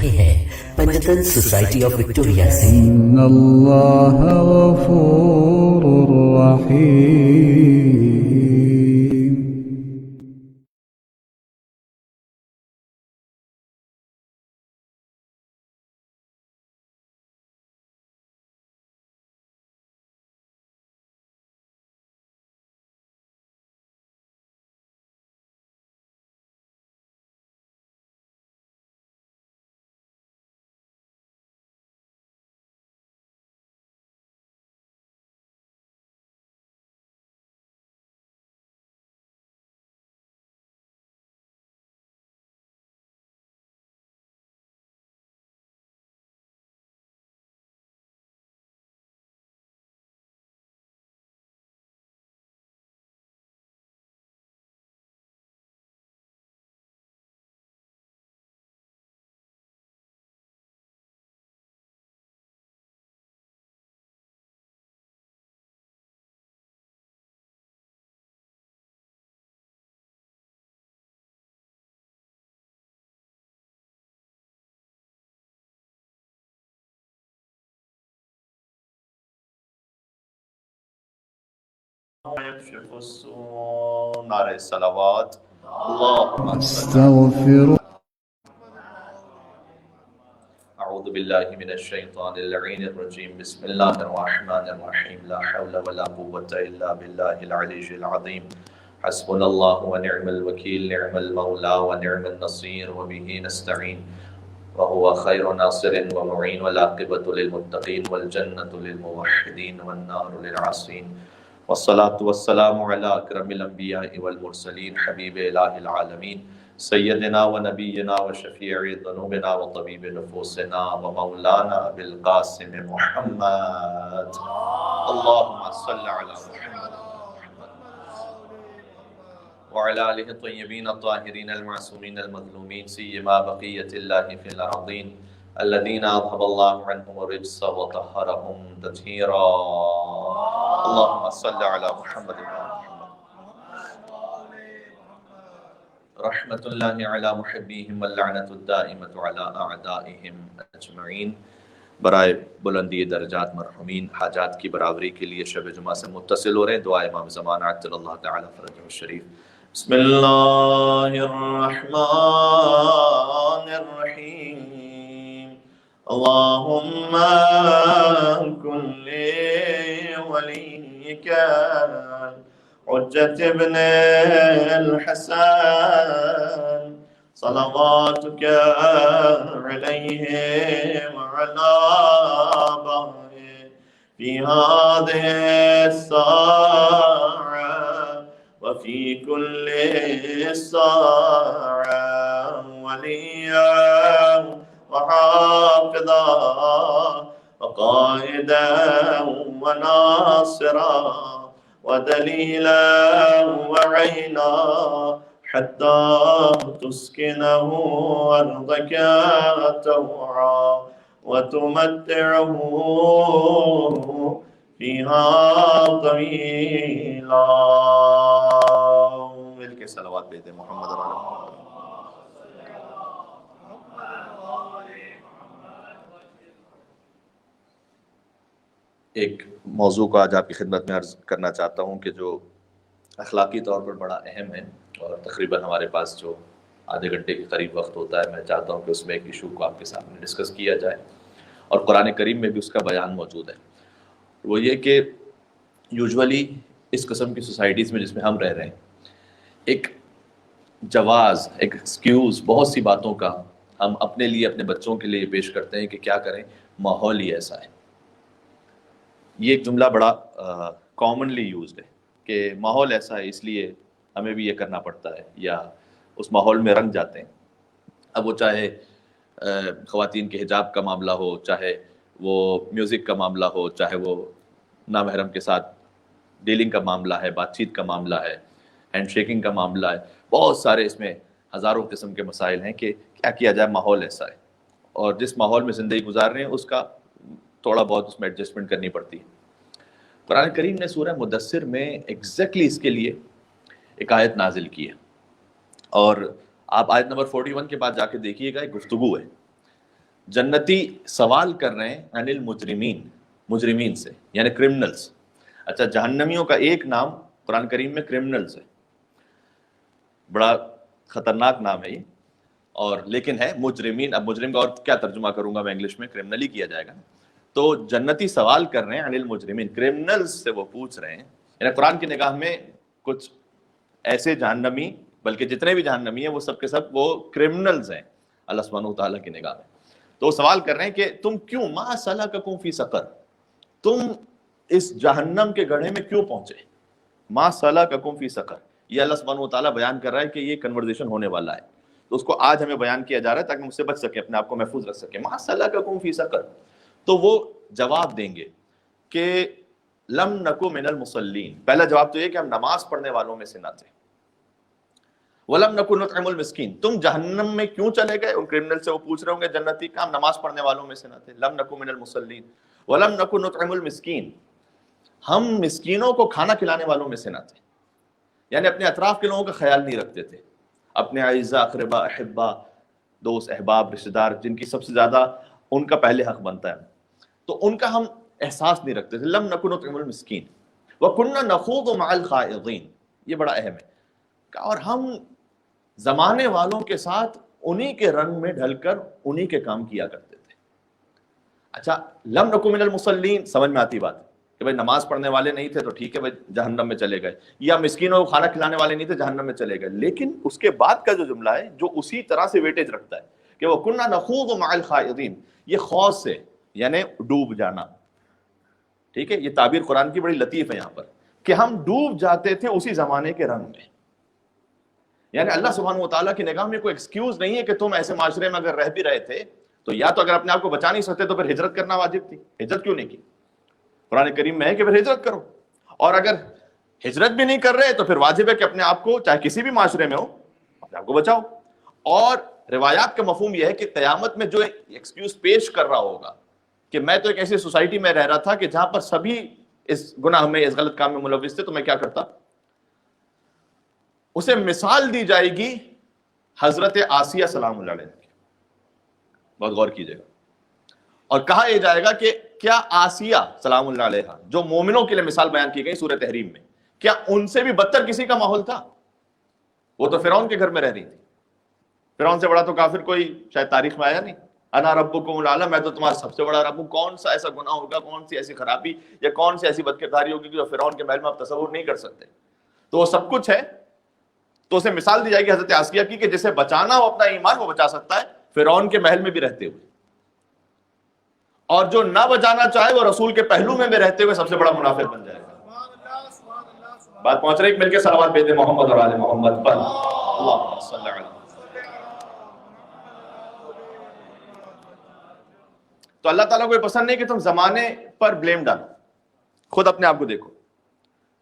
رہے ہیں پنجتن سوسائٹی آف وکٹوریا سے۔ ان اللہ غفور رحیم۔ يكشف السوء نار الصلوات اللهم استغفر أعوذ بالله من الشيطان اللعين الرجيم بسم الله الرحمن الرحيم لا حول ولا قوة إلا بالله العلي العظيم حسبنا الله ونعم الوكيل نعم المولى ونعم النصير وبه نستعين وهو خير ناصر ومعين والعاقبة للمتقين والجنة للموحدين والنار للعاصين والصلاة والسلام على أكرم الأنبياء والمرسلين حبيب إله العالمين سيدنا ونبينا وشفيع ذنوبنا وطبيب نفوسنا ومولانا أبي القاسم محمد اللهم صل على محمد وعلى آله الطيبين الطاهرين المعصومين المظلومين سيما بقية الله في الأرضين الذين أذهب الله عنهم الرجس وطهرهم تطهيرا اللهم صل على محمد رحمة الله على محبيهم واللعنة الدائمة على أعدائهم أجمعين۔ برائے بلندی درجات مرحومین حاجات کی برابری کے لیے شب جمعہ سے متصل ہو رہے ہیں۔ دعا امام زمان عجل اللہ تعالی فرجہ الشریف۔ بسم اللہ الرحمن الرحیم اللہم کن ولیک حجت ابن الحسن صلواتك عليه وعلى آبائه في هذه الساعة وفي كل ساعة وليا وحافظا وقائدا وناصرا ودليلا وعينا حتى تسكنه أرضك طوعا وتمتعه فيها طويلا۔ مل کے صلوات بھیجتے محمد اور ایک موضوع کو آج آپ کی خدمت میں عرض کرنا چاہتا ہوں کہ جو اخلاقی طور پر بڑا اہم ہے، اور تقریباً ہمارے پاس جو آدھے گھنٹے کے قریب وقت ہوتا ہے، میں چاہتا ہوں کہ اس میں ایک ایشو کو آپ کے سامنے ڈسکس کیا جائے، اور قرآن کریم میں بھی اس کا بیان موجود ہے۔ وہ یہ کہ یوجولی اس قسم کی سوسائٹیز میں جس میں ہم رہ رہے ہیں، ایک جواز، ایک ایکسکیوز بہت سی باتوں کا ہم اپنے لیے، اپنے بچوں کے لیے پیش کرتے ہیں کہ کیا کریں، ماحول ہی ایسا ہے۔ یہ ایک جملہ بڑا کامنلی یوزڈ ہے کہ ماحول ایسا ہے اس لیے ہمیں بھی یہ کرنا پڑتا ہے، یا اس ماحول میں رنگ جاتے ہیں۔ اب وہ چاہے خواتین کے حجاب کا معاملہ ہو، چاہے وہ میوزک کا معاملہ ہو، چاہے وہ نامحرم کے ساتھ ڈیلنگ کا معاملہ ہے، بات چیت کا معاملہ ہے، ہینڈ شیکنگ کا معاملہ ہے، بہت سارے اس میں ہزاروں قسم کے مسائل ہیں کہ کیا کیا جائے، ماحول ایسا ہے، اور جس ماحول میں زندگی گزار رہے ہیں اس کا تھوڑا بہت اس میں ایڈجسٹمنٹ کرنی پڑتی ہے۔ قرآن کریم نے سورہ مدثر میں ایگزیکٹلی اس کے لیے ایک آیت نازل کی ہے، اور آپ آیت نمبر 41 کے بعد جا کے دیکھیے گا، ایک گفتگو ہے جنتی سوال کر رہے ہیں عن المجرمین، مجرمین سے یعنی کرمنلز. اچھا جہنمیوں کا ایک نام قرآن کریم میں کرمنلز ہے، بڑا خطرناک نام ہے یہ، اور لیکن ہے مجرمین. اب مجرم کا اور کیا ترجمہ کروں گا میں انگلش میں، کرمنل ہی کیا جائے گا. تو جنتی سوال کر رہے ہیں عن المجرمین، کرمنلز سے وہ پوچھ رہے ہیں. یعنی قرآن کی نگاہ میں کچھ ایسے جہنمی، بلکہ جتنے بھی جہنمی ہیں وہ سب کے سب وہ کرمنلز ہیں اللہ سبحانہ وتعالیٰ کی نگاہ میں. تو سوال کر رہے ہیں کہ تم کیوں، ما سلککم فی سقر، تم اس جہنم کے گڑھے میں کیوں پہنچے. ما سلککم فی سقر، یہ اللہ سبحانہ وتعالیٰ بیان کر رہا ہے کہ یہ کنورزیشن ہونے والا ہے، تو اس کو آج ہمیں بیان کیا جا رہا ہے تاکہ ہم اس سے بچ سکیں، اپنے آپ کو محفوظ رکھ سکیں. ما سلککم فی سقر، تو وہ جواب دیں گے کہ لم نکو من المصلین. پہلا جواب تو یہ کہ ہم نماز پڑھنے والوں میں سے نہ تھے. وَلَمْ نَكُنْ نُطْعِمُ الْمِسْكِينَ، تم جہنم میں کیوں چلے گئے. ان کرمنل سے وہ پوچھ رہے ہوں گے جنتی کا، ہم نماز پڑھنے والوں میں سے نہ تھے. لَمْ نَكُنْ مِنَ الْمُصَلِّينَ وَلَمْ نَكُنْ نُطْعِمُ الْمِسْكِينَ، ہم مسکینوں کو کھانا کھلانے والوں میں سے نہ تھے. یعنی اپنے اطراف کے لوگوں کا خیال نہیں رکھتے تھے، اپنے اعزاء اقربا احبا، دوست احباب رشتہ دار جن کی سب سے زیادہ ان کا پہلے حق بنتا ہے، تو ان کا ہم احساس نہیں رکھتے تھے. لَمْ نَكُنْ نُطْعِمُ الْمِسْكِينَ وَكُنَّا نَخُوضُ مَعَ الْخَائِضِينَ، یہ بڑا اہم ہے. اور ہم زمانے والوں کے ساتھ انہی کے رنگ میں ڈھل کر انہی کے کام کیا کرتے تھے. اچھا لم نکو من المصلین، سمجھ میں آتی بات کہ بھائی نماز پڑھنے والے نہیں تھے تو ٹھیک ہے بھائی جہنم میں چلے گئے، یا مسکینوں کو کھانا کھلانے والے نہیں تھے جہنم میں چلے گئے. لیکن اس کے بعد کا جو جملہ ہے جو اسی طرح سے ویٹیج رکھتا ہے کہ وہ کننا نخوض مع الخائضین، یہ خوض سے یعنی ڈوب جانا. ٹھیک ہے، یہ تعبیر قرآن کی بڑی لطیف ہے یہاں پر کہ ہم ڈوب جاتے تھے اسی زمانے کے رنگ میں. یعنی اللہ سبحانہ وتعالیٰ کی نگاہ میں کوئی ایکسکیوز نہیں ہے کہ تم ایسے معاشرے میں اگر رہ بھی رہے تھے تو یا تو اگر اپنے آپ کو بچا نہیں سکتے تو پھر ہجرت کرنا واجب تھی. ہجرت کیوں نہیں کی؟ قرآن کریم میں ہے کہ پھر ہجرت کرو. اور اگر ہجرت بھی نہیں کر رہے تو پھر واجب ہے کہ اپنے آپ کو چاہے کسی بھی معاشرے میں ہو اپنے آپ کو بچاؤ. اور روایات کا مفہوم یہ ہے کہ قیامت میں جو ایکسکیوز پیش کر رہا ہوگا کہ میں تو ایک ایسی سوسائٹی میں رہ رہا تھا کہ جہاں پر سبھی اس گناہ میں اس غلط کام میں ملوث تھے، تو میں کیا کرتا، اسے مثال دی جائے گی حضرت آسیہ سلام اللہ علیہ کی. بہت غور کیجئے گا. اور کہا یہ جائے گا کہ کیا آسیہ سلام اللہ علیہ جو مومنوں کے لیے مثال بیان کی گئی سورہ تحریم میں، کیا ان سے بھی بدتر کسی کا ماحول تھا؟ وہ تو فرعون کے گھر میں رہ رہی تھی. فرعون سے بڑا تو کافر کوئی شاید تاریخ میں آیا نہیں. انا ربکم الاعلی، میں تو تمہارا سب سے بڑا رب ہوں. کون سا ایسا گناہ ہوگا، کون سی ایسی خرابی یا کون سی ایسی بدکرداری ہوگی جو فرعون کے محل میں آپ تصور نہیں کر سکتے. تو وہ سب کچھ ہے. تو اسے مثال دی جائے گی حضرت آسیہ کی کہ جسے بچانا ہو اپنا ایمان وہ بچا سکتا ہے فرعون کے محل میں بھی رہتے ہوئے، اور جو نہ بچانا چاہے وہ رسول کے پہلو میں بھی رہتے ہوئے سب سے بڑا منافق بن جائے گا. بات پہنچ رہی؟ مل کے صلوات بھیج دیں محمد اور آل محمد پر. اللہم صلی علی. تو اللہ تعالیٰ کو یہ پسند نہیں کہ تم زمانے پر بلیم ڈالو، خود اپنے آپ کو دیکھو.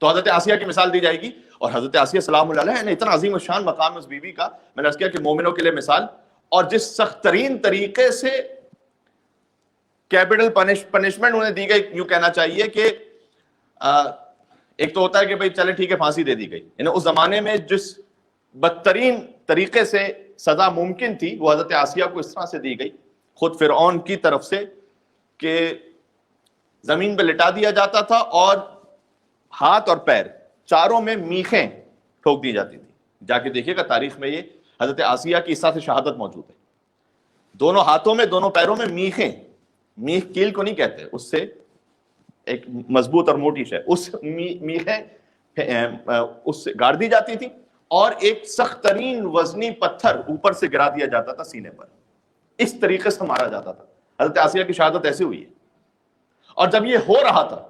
تو حضرت آسیہ کی مثال دی جائے گی. اور حضرت آسیہ سلام اللہ علیہ نے اتنا عظیم الشان مقام اس بیوی کا، میں نے عرض کیا کہ مومنوں کے لیے مثال، اور جس سخت ترین طریقے سے کیپٹل پنشمنٹ انہیں دی گئی، یوں کہنا چاہیے کہ ایک تو ہوتا ہے کہ بھئی چلے ٹھیک ہے پھانسی دے دی گئی، یعنی اس زمانے میں جس بدترین طریقے سے سزا ممکن تھی وہ حضرت آسیہ کو اس طرح سے دی گئی خود فرعون کی طرف سے کہ زمین پہ لٹا دیا جاتا تھا اور ہاتھ اور پیر چاروں میں میخیں ٹھوک دی جاتی تھی. جا کے دیکھیے گا تاریخ میں یہ حضرت آسیہ کی اس طرح سے شہادت موجود ہے. دونوں ہاتھوں میں دونوں پیروں میں میخیں، میخ کیل کو نہیں کہتے، اس سے ایک مضبوط اور موٹی شے، اس میخیں اس سے گاڑ دی جاتی تھی، اور ایک سخت ترین وزنی پتھر اوپر سے گرا دیا جاتا تھا سینے پر. اس طریقے سے مارا جاتا تھا. حضرت آسیہ کی شہادت ایسے ہوئی ہے. اور جب یہ ہو رہا تھا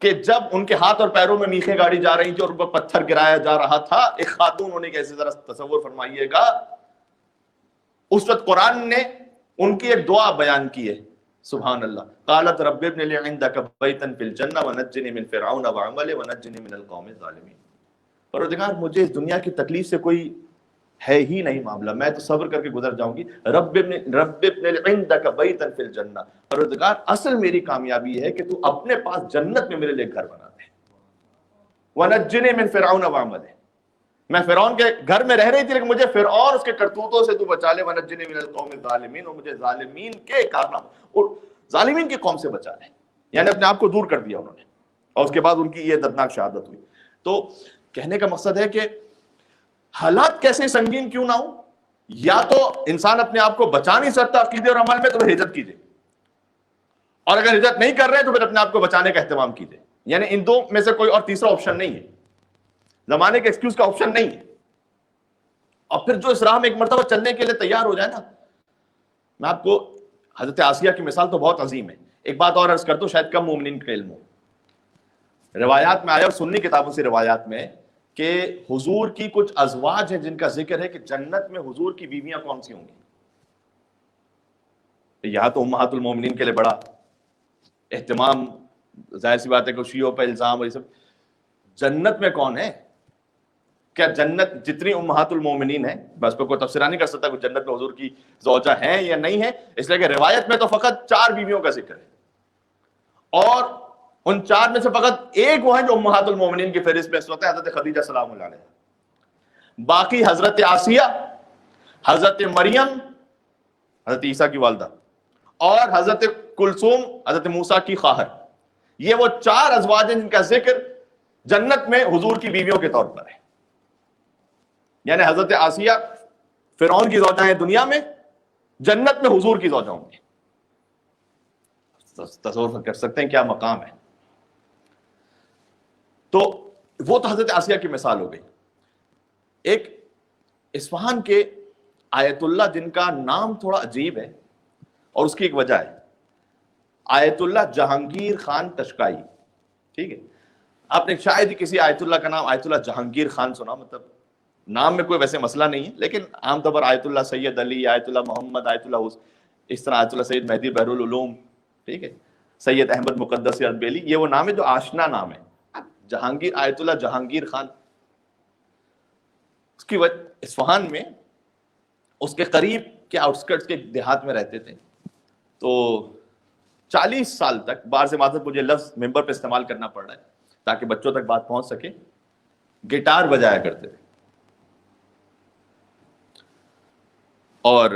کہ جب ان کے ہاتھ اور پیروں میں میخیں گاڑی جا رہی تھی اور اوپر پتھر گرایا جا رہا تھا، ایک خاتون ہونے کے ایسے ذرا تصور فرمائیے گا، اس وقت قرآن نے ان کی ایک دعا بیان کی ہے. سبحان اللہ. قالت رب ابن لی عندک بیتا فی الجنہ ونجنی من فرعون وعملہ ونجنی من القوم الظالمین. پروردگار مجھے اس دنیا کی تکلیف سے کوئی ہے ہی نہیں معاملہ، میں تو صبر کر کے گزر جاؤں گی. رب ابن عندک بیتا فی الجنہ، پروردگار اصل میری کامیابی ہے کہ تو اپنے پاس جنت میں میرے لیے گھر بنا دے. ونجنی من فرعون وعملہ، میں فرعون کے گھر میں رہ رہی تھی لیکن مجھے فرعون اس کے کرتوتوں سے تو بچا لے، ونجنی من القوم الظالمین، اور مجھے ظالمین کے کارناموں اور ظالمین کی قوم سے بچا لے، یعنی اپنے آپ کو دور کر دیا انہوں نے، اور اس کے بعد ان کی یہ دردناک شہادت ہوئی۔ تو کہنے کا مقصد ہے کہ حالات کیسے سنگین کیوں نہ ہو، یا تو انسان اپنے آپ کو بچا نہیں سکتا عقیدے اور عمل میں تو ہجرت کیجیے، اور اگر ہجرت نہیں کر رہے تو پھر اپنے آپ کو بچانے کا اہتمام کیجیے، یعنی ان دو میں سے کوئی اور تیسرا آپشن نہیں ہے، زمانے کے ایکسکیوز کا آپشن نہیں ہے۔ اور پھر جو اس راہ میں ایک مرتبہ چلنے کے لیے تیار ہو جائے نا، میں آپ کو حضرت آسیہ کی مثال تو بہت عظیم ہے، ایک بات اور عرض کر دوں، شاید کم مومنین کا علم ہو، روایات میں آیا اور سنی کتابوں سے روایات میں کہ حضور کی کچھ ازواج ہیں جن کا ذکر ہے کہ جنت میں حضور کی بیویاں کون سی ہوں گی۔ یہاں تو امہات المومنین کے لیے بڑا اہتمام، ظاہر سی بات ہے کہ شیعوں پہ الزام اور یہ سب، جنت میں کون ہے؟ کیا جنت جتنی امہات المومنین ہیں، بس پہ کوئی تفسیرہ نہیں کر سکتا کہ جنت میں حضور کی زوجہ ہیں یا نہیں ہیں، اس لیے کہ روایت میں تو فقط 4 بیویوں کا ذکر ہے، اور ان 4 میں سے فقط ایک وہ ہیں جو امہات المومنین کی فہرست میں اس وقت ہے، حضرت خدیجہ سلام اللہ علیہا۔ باقی حضرت آسیہ، حضرت مریم حضرت عیسیٰ کی والدہ، اور حضرت کلثوم حضرت موسیٰ کی خواہر، یہ وہ 4 ازواج ہیں جن کا ذکر جنت میں حضور کی بیویوں کے طور پر ہے۔ یعنی حضرت آسیہ فرعون کی زوجہ ہیں دنیا میں، جنت میں حضور کی زوجہ ہوں گی۔ تصور کر سکتے ہیں کیا مقام ہے۔ تو وہ تو حضرت آسیہ کی مثال ہو گئی۔ ایک اصفہان کے آیت اللہ جن کا نام تھوڑا عجیب ہے اور اس کی ایک وجہ ہے، آیت اللہ جہانگیر خان تشکائی، ٹھیک ہے، آپ نے شاید ہی کسی آیت اللہ کا نام آیت اللہ جہانگیر خان سنا، مطلب نام میں کوئی ویسے مسئلہ نہیں ہے، لیکن عام طور پر آیت اللہ سید علی، آیت اللہ محمد، آیت اللہ اس طرح آیت اللہ سید مہدی بحر العلوم، ٹھیک ہے، سید احمد مقدس اربیلی، یہ وہ نام ہے جو آشنا نام ہے۔ جہانگیر، آیت اللہ جہانگیر خان، اس کی وجہ اصفہان میں اس کے قریب کے آؤٹسکرٹس کے دیہات میں رہتے تھے، تو 40 سال تک، بار سے معذرت مجھے لفظ ممبر پہ استعمال کرنا پڑ رہا ہے تاکہ بچوں تک بات پہنچ سکے، گٹار بجایا کرتے تھے، اور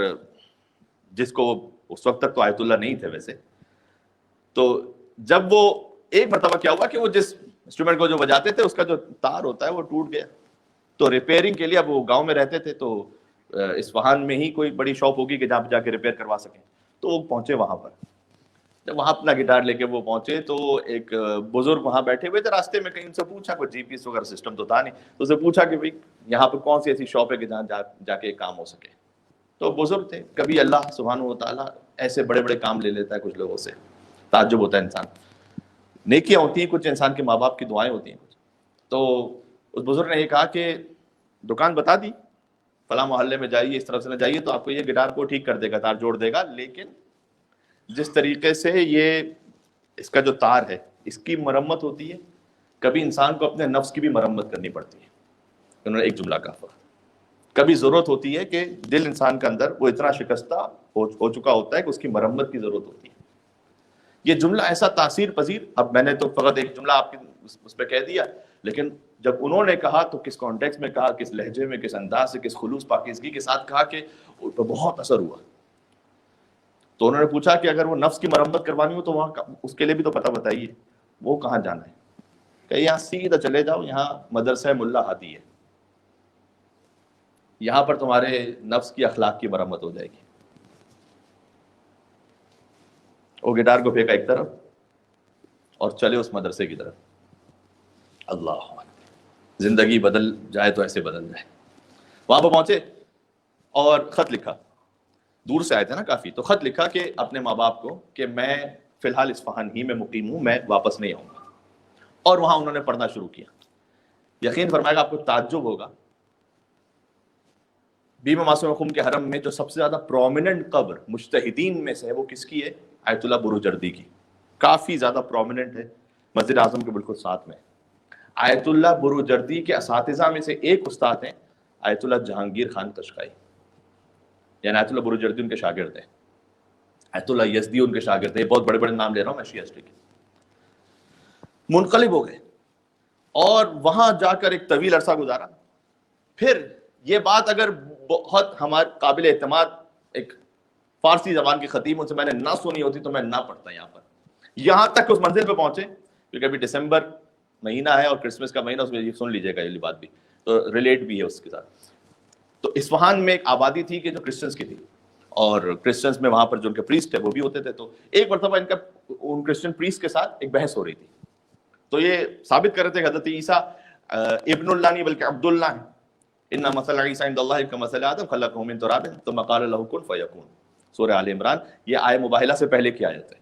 جس کو اس وقت تک تو آیت اللہ نہیں تھے ویسے، تو جب وہ ایک مرتبہ کیا ہوا کہ وہ جس انسٹرومنٹ کو جو بجاتے تھے اس کا جو تار ہوتا ہے وہ ٹوٹ گیا، تو ریپیئرنگ کے لیے، اب وہ گاؤں میں رہتے تھے تو اصفہان میں ہی کوئی بڑی شاپ ہوگی کہ جہاں پہ جا کے ریپیئر کروا سکیں، تو وہ پہنچے وہاں پر۔ جب وہاں اپنا گٹار لے کے وہ پہنچے تو ایک بزرگ وہاں بیٹھے ہوئے تھے راستے میں، کہیں ان سے پوچھا، کوئی جی پی ایس وغیرہ سسٹم تو تھا نہیں، تو اسے پوچھا کہ بھائی یہاں پہ کون سی ایسی شاپ ہے کہ جہاں جا کے کام ہو سکے۔ تو بزرگ تھے، کبھی اللہ سبحانہ و تعالیٰ ایسے بڑے بڑے کام لے لیتا ہے کچھ لوگوں سے، تعجب ہوتا ہے انسان، نیکیاں ہوتی ہیں کچھ، انسان کے ماں باپ کی دعائیں ہوتی ہیں کچھ۔ تو اس بزرگ نے یہ کہا کہ دکان بتا دی، فلاں محلے میں جائیے، اس طرف سے نہ جائیے تو آپ کو یہ گٹار کو ٹھیک کر دے گا، تار جوڑ دے گا، لیکن جس طریقے سے یہ اس کا جو تار ہے اس کی مرمت ہوتی ہے، کبھی انسان کو اپنے نفس کی بھی مرمت کرنی پڑتی ہے۔ انہوں نے ایک جملہ کہا، کبھی ضرورت ہوتی ہے کہ دل انسان کے اندر وہ اتنا شکستہ ہو چکا ہوتا ہے کہ اس کی مرمت کی ضرورت ہوتی ہے۔ یہ جملہ ایسا تاثیر پذیر، اب میں نے تو فقط ایک جملہ آپ کی اس پہ کہہ دیا، لیکن جب انہوں نے کہا تو کس کانٹیکس میں کہا، کس لہجے میں، کس انداز سے، کس خلوص پاکیزگی کے ساتھ کہا کہ ان پر بہت اثر ہوا۔ تو انہوں نے پوچھا کہ اگر وہ نفس کی مرمت کروانی ہو تو وہاں اس کے لیے بھی تو پتہ بتائیے، وہ کہاں جانا ہے؟ کہ یہاں سیدھا چلے جاؤ، یہاں مدرسہ ملا ہادی ہے، یہاں پر تمہارے نفس کی اخلاق کی مرمت ہو جائے گی۔ وہ گٹار کو پھینکا ایک طرف اور چلے اس مدرسے کی طرف۔ اللہ اکبر، زندگی بدل جائے تو ایسے بدل جائے۔ وہاں پہ پہنچے اور خط لکھا، دور سے آئے تھے نا کافی، تو خط لکھا کہ اپنے ماں باپ کو کہ میں فی الحال اصفہان ہی میں مقیم ہوں، میں واپس نہیں آؤں گا۔ اور وہاں انہوں نے پڑھنا شروع کیا۔ یقین فرمائے گا، آپ کو تعجب ہوگا، بیمہ معصومہ خم کے حرم میں جو سب سے زیادہ پرومیننٹ قبر مجتہدین میں سے ہے وہ کس کی ہے؟ آیت اللہ بروجردی کی، کافی زیادہ پرومیننٹ ہے، مسجد اعظم کے بالکل ساتھ میں۔ آیت اللہ بروجردی کے اساتذہ میں سے ایک استاد ہیں آیت اللہ جہانگیر خان تشکائی، یعنی آیت اللہ بروجردی ان کے شاگرد ہیں، آیت اللہ یزدی ان کے شاگرد ہیں، بہت بڑے بڑے نام لے رہا ہوں میں شیعہ ہسٹری کے۔ منقلب ہو گئے اور وہاں جا کر ایک طویل عرصہ گزارا، پھر یہ بات اگر بہت ہمارے قابل اعتماد ایک فارسی زبان کے خطیب ان سے میں نے نہ سنی ہوتی تو میں نہ پڑھتا یہاں پر، یہاں تک اس منزل پہ پہنچے، کیونکہ ابھی دسمبر مہینہ ہے اور کرسمس کا مہینہ، اس میں یہ سن لیجیے گا یہ بات بھی تو ریلیٹ بھی ہے اس کے ساتھ۔ تو اصفہان میں ایک آبادی تھی کہ جو کرسچنس کی تھی، اور کرسچنس میں وہاں پر جو ان کے پریسٹ ہے وہ بھی ہوتے تھے، تو ایک مرتبہ ان کرسچن پریسٹ کے ساتھ ایک بحث ہو رہی تھی، تو یہ ثابت کر رہے تھے کہ حضرت عیسیٰ ابن اللہ نہیں بلکہ عبد اللہ ہیں، ان مثل عیسیٰ عند اللہ کمثل آدم خلقہ من تراب ثم قال له کن فیکون، سورہ آل عمران، یہ آیہ مباہلہ سے پہلے کی آیت ہے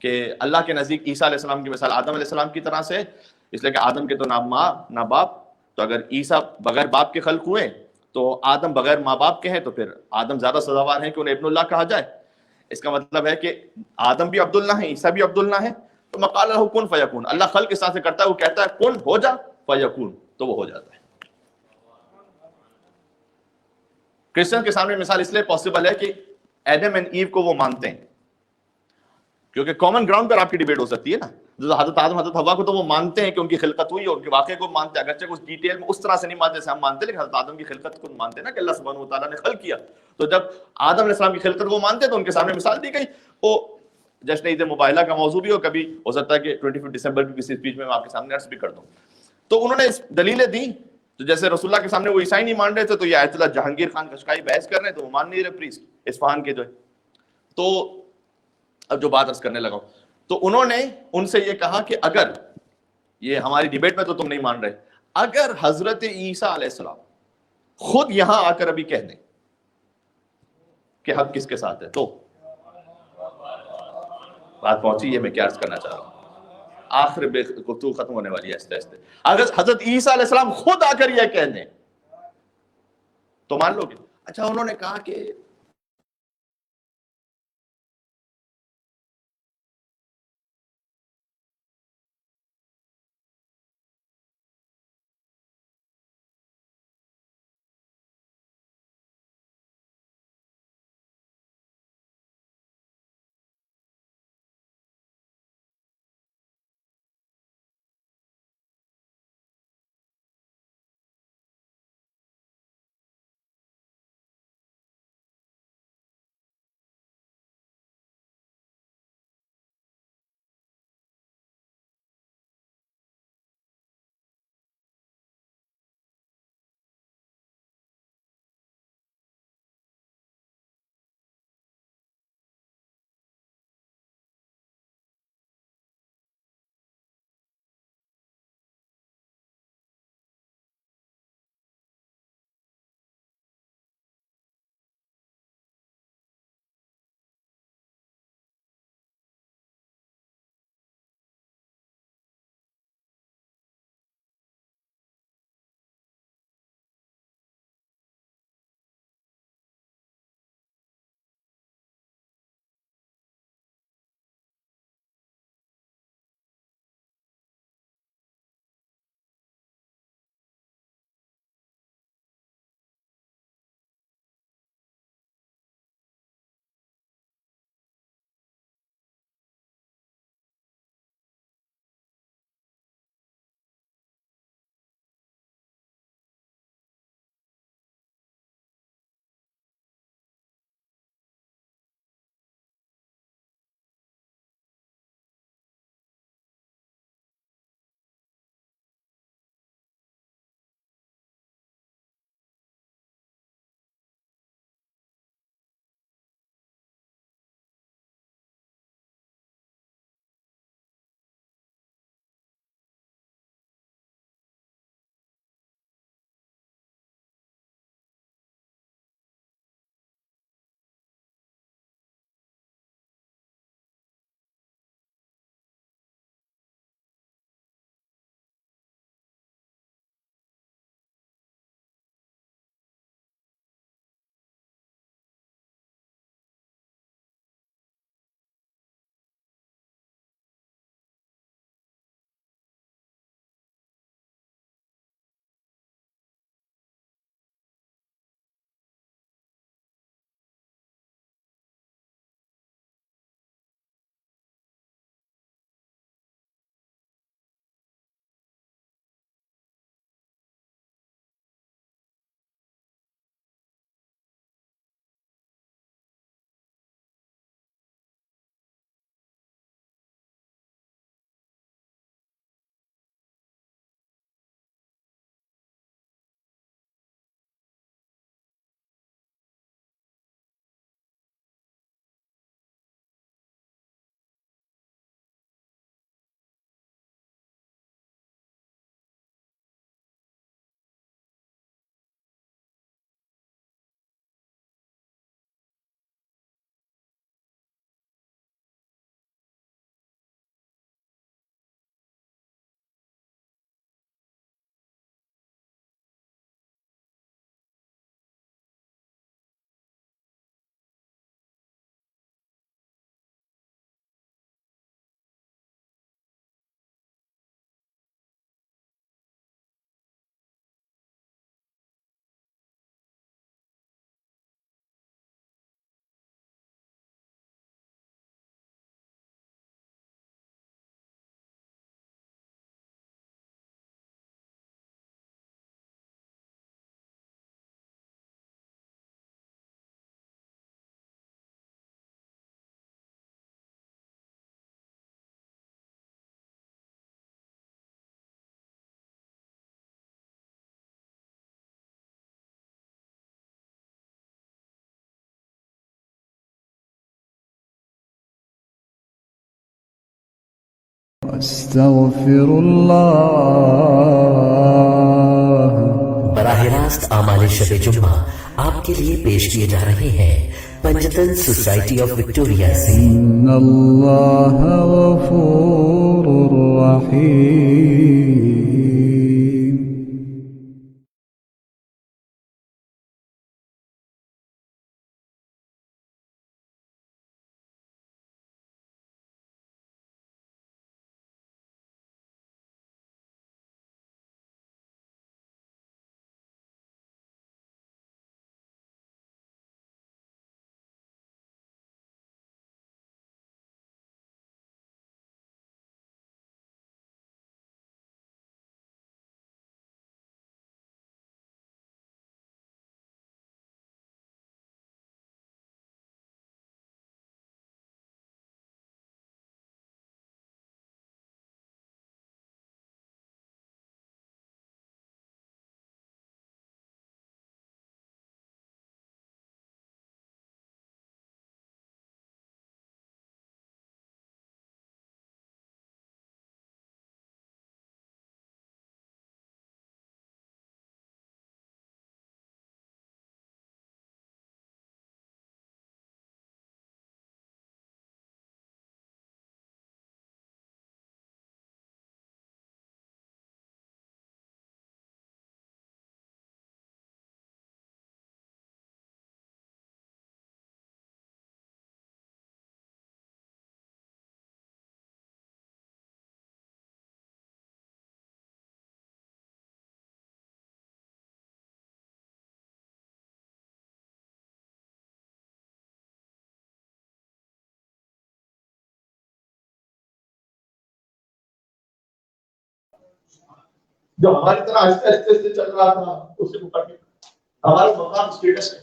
کہ اللہ کے نزدیک عیسیٰ علیہ السلام کی مثال آدم علیہ السلام کی طرح سے، اس لیے کہ آدم کے تو نہ ماں نہ باپ، تو اگر عیسیٰ بغیر باپ کے خلق ہوئے تو آدم بغیر ماں باپ کے ہیں، تو پھر آدم زیادہ سزاوار ہیں کہ انہیں ابن اللہ کہا جائے۔ اس کا مطلب ہے کہ آدم بھی عبداللہ ہیں، عیسیٰ بھی عبداللہ ہیں، تو مقال له کن فیکون، اللہ خلق اس طرح سے کرتا ہے، وہ کہتا ہے کن ہو جا فیکون، تو وہ ہو جاتا ہے۔ کرسچن کے سامنے مثال اس لیے پاسبل ہے کہ ایڈم اینڈ ایو کو وہ مانتے ہیں، کیونکہ کامن گراؤنڈ پر آپ کی ڈیبیٹ ہو سکتی ہے نا، حضرت آدم حضرت حوا کو تو وہ مانتے ہیں کہ ان کی خلقت ہوئی اور ان کے واقعے کو مانتے ہیں، اگرچہ اس ڈیٹیل میں اس طرح سے نہیں مانتے جیسے ہم مانتے، لیکن حضرت آدم کی خلقت کو مانتے ہیں نا کہ اللہ سبحانہ و تعالیٰ نے خلق کیا، تو جب آدم علیہ السلام کی خلقت کو مانتے ہیں تو ان کے سامنے مثال دی گئی۔ وہ جشن عید مباہلہ کا موضوع بھی ہو، کبھی ہو سکتا ہے کہ 25 دسمبر کی کسی اسپیچ میں آپ کے سامنے عرض بھی کر دوں، تو انہوں نے دلیلیں دی، تو جیسے رسول اللہ کے سامنے وہ عیسائی نہیں مان رہے تھے، تو یہ آیت اللہ جہانگیر خان قشقائی بحث کر رہے ہیں، تو وہ مان نہیں رہے پریسٹ اصفہان کے جو ہے۔ تو اب جو بات عرض کرنے لگا ہوں، تو انہوں نے ان سے یہ کہا کہ اگر یہ ہماری ڈیبیٹ میں تو تم نہیں مان رہے، اگر حضرت عیسیٰ علیہ السلام خود یہاں آ کر ابھی کہہ دیں کہ حق کس کے ساتھ ہے، تو بات پہنچی ہے، میں کیا عرض کرنا چاہ رہا ہوں، آخر بے گفتگو ختم ہونے والی ہے آہستہ آہستہ۔ اگر حضرت عیسیٰ علیہ السلام خود آ کر یہ کہہ دیں تو مان لو گے؟ اچھا انہوں نے کہا کہ أستغفر الله. براہ راست اعمال شب جمعہ آپ کے لیے پیش کیے جا رہے ہیں پنجتن سوسائٹی آف وکٹوریا سے. إن الله غفور رحيم. جو ہماری طرح آہستہ آہستہ چل رہا تھا اس سے متعلق ہمارا مقام اسٹیٹس ہے،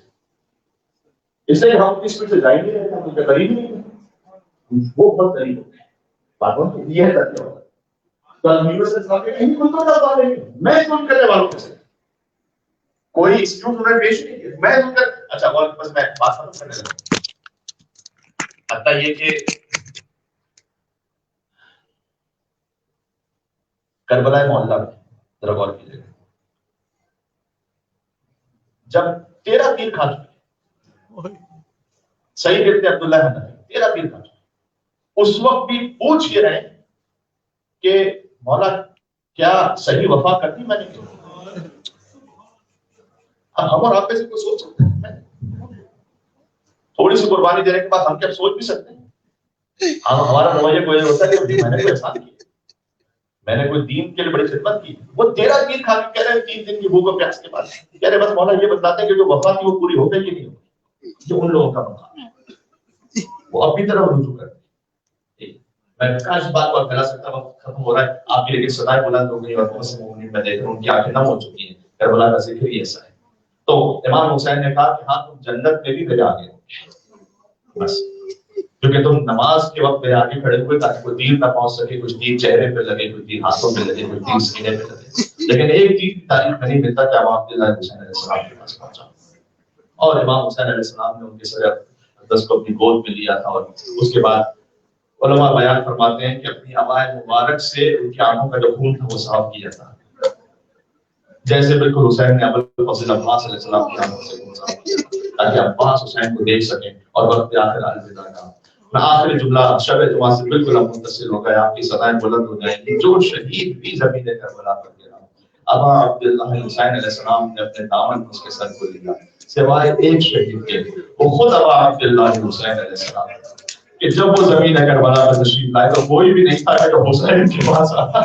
اس لیے ہم اپنی اسپیڈ سے جا ہی نہیں رہے، ہم ان کے قریب نہیں ہیں، وہ بہت قریب ہو گئے. باتوں یہ ہے درجہ ہوگا کل یونیورسٹی صاحب نہیں کچھ تو ڈرتا نہیں، میں کون کرنے والوں کے سے کوئی ایکسکیوز انہیں پیش نہیں کیا، میں ان کا اچھا بس میں بات ختم کرنے لگا. حتیٰ یہ کہ کربلا محلہ میں ذرا غور کیجیے گا، جب 13 تیر کھا چکے سعید ابن عبداللہ حنفی 13 تیر کھا چکے، اس وقت بھی پوچھ کے رہے کہ مولا کیا صحیح وفا کرتی میں نے کیوں؟ اب ہم اور آپ میں سے کوئی سوچ سکتے ہیں تھوڑی سی قربانی دینے کے بعد ہم کیا سوچ بھی سکتے ہیں؟ ہمارا رویہ کوئی ہوتا ہے کہ میں نے کوئی احسان کیا، میں نے کوئی دین کے لیے بڑی خدمت کی. وہ 13 تیر کھا کے کہہ رہے ہیں 3 دن کی بھوک و پیاس کے بعد کہہ رہے بس مولا یہ بتلاتے ہیں کہ جو وفا تھی وہ پوری ہو گئی کہ نہیں ہو گئی. جو ان لوگوں کا مقام ہے وہ اپنی طرف رجوع کرتے ہیں. میں کاش بات کو پھیلا سکتا وقت ختم ہو رہا ہے آپ کی، لیکن صدائیں بلند ہو گئی اور بہت سے مومنین میں دیکھ رہا ہوں ان کی آنکھیں نم ہو چکی ہیں. کربلا کا ذکر ہی ایسا ہے. تو امام حسین نے کہا کہ ہاں تم جنت میں بھی میرے آگے ہو بس، کیونکہ تم نماز کے وقت میرے آگے کھڑے ہوئے تاکہ کوئی تیر نہ پہنچ سکے، کچھ تیر چہرے پہ لگے، کوئی تیر ہاتھوں پہ لگے، کوئی تیر سینے پہ لگے. لیکن ایک چیز کی تعریف نہیں ملتا کہ امام حسین علیہ السلام کے پاس پہنچا. اور امام حسین علیہ السلام نے ان کے سر اقدس کو اپنی گود میں لیا تھا، اور اس کے بعد علماء بیان فرماتے ہیں کہ اپنی عبائے مبارک سے ان کی آنکھوں کا جو خون تھا وہ صاف کیا تھا، جیسے بالکل حسین نے ابوالفضل عباس علیہ السلام کی آنکھوں سے خون صاف کیا تاکہ عباس حسین کو دیکھ سکیں اور وقت آخر الوداع کا. میں آخری جملہ شب جمعہ سے بالکل اب متصل ہو گیا، آپ کی صدائیں بلند ہو جائیں گی. جو شہید بھی زمین کربلا پر گرا، ابا عبداللہ حسین علیہ السلام نے اپنے دامن اس کے سر کو لیا سوائے ایک شہید کے، وہ خود ابا عبداللہ حسین علیہ السلام، کہ جب وہ زمین کربلا پر تشریف لائے تو کوئی بھی نہیں تھا کہ حسین کے پاس آتا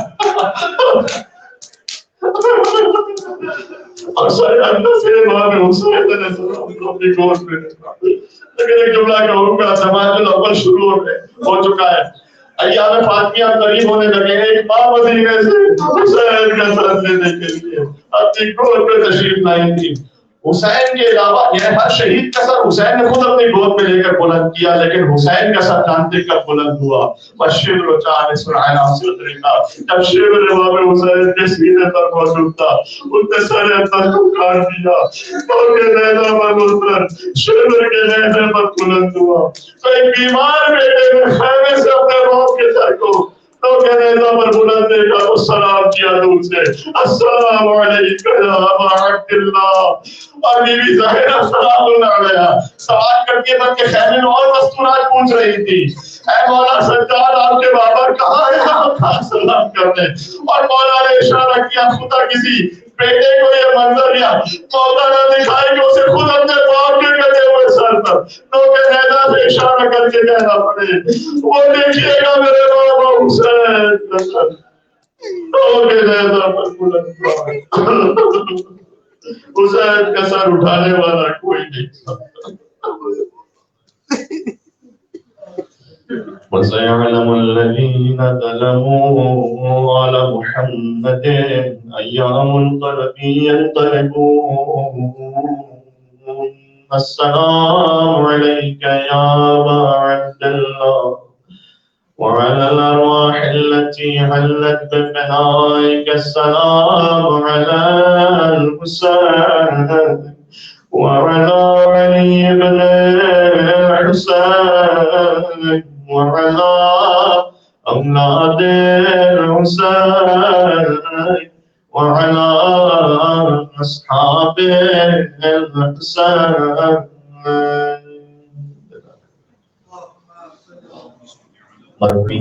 اور سارے اندر سے امام حسین علیہ السلام کو اپنی گود میں رکھا. لیکن ایک جملہ کہوں گا، زمان الاول شروع ہو چکا ہے، ایام فاطمیہ قریب ہونے لگے ہیں. ایک ماں مدینے سے حسین کا سر لینے کے لیے اپنی گود میں تشریف لائی تھی. حسین کے علاوہ یہ ہر شہید کا سر حسین نے خود اپنی گود میں لے کر بلند کیا، لیکن حسین کا سر جانتے کب بلند ہوا؟ بشیر و چاند سرعین صدر کا جب شیور امام حسین کے سینے پر موجود تھا، ان نے سر اندر کو کاٹ دیا اور کے نیزہ پر اتر شیور کے نیزے پر بلند ہوا. تو ایک بیمار بیٹے نے خیمے سے اپنے باپ کے سر کو تو کہنے تھا پر بلند دیکھا تو سلام کیا دور سے، السلام علیکم یا ابا عبداللہ، اور بی بی زہرا سلام علیہ سوال کر کے میں کے خیمے میں اور مستورات پوچھ رہی تھی، اے مولا سجاد آپ کے بابا کہاں ہے؟ آپ سلام کرنے، اور مولا نے اشارہ کیا خدا کسی بیٹے کو یہ منظر یا مولا نہ دکھائے کہ اسے خود اپنے باپ کے گدے ہوئے سر پر تو کہ نیزہ سے اشارہ کر کے کہنا پڑے وہ دیکھیے گا میرے بابا حسین تو کہ نیزہ پر بلند حسین کا سر اٹھانے والا کوئی نہیں سکتا. وَسَيَعْلَمُ الَّذِينَ ظَلَمُوا عَلَى مُحَمَّدٍ أَيَّ مُنقَلَبٍ يَنقَلِبُونَ السَّلَامُ عَلَيْكَ يَا أَبَا عَبْدِ اللَّهِ وعلى الأرواح التي حلت بفنائك السلام على الحسين وعلى علي بن الحسين وعلى أولاد الحسين وعلى أصحاب الحسين.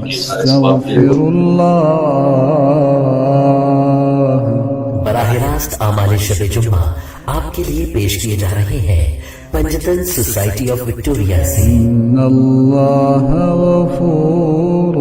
استغفر اللہ. براہ راست اعمال شب جمعہ آپ کے لیے پیش کیے جا رہے ہیں پنجتن سوسائٹی آف وکٹوریا سے. ان اللہ غفور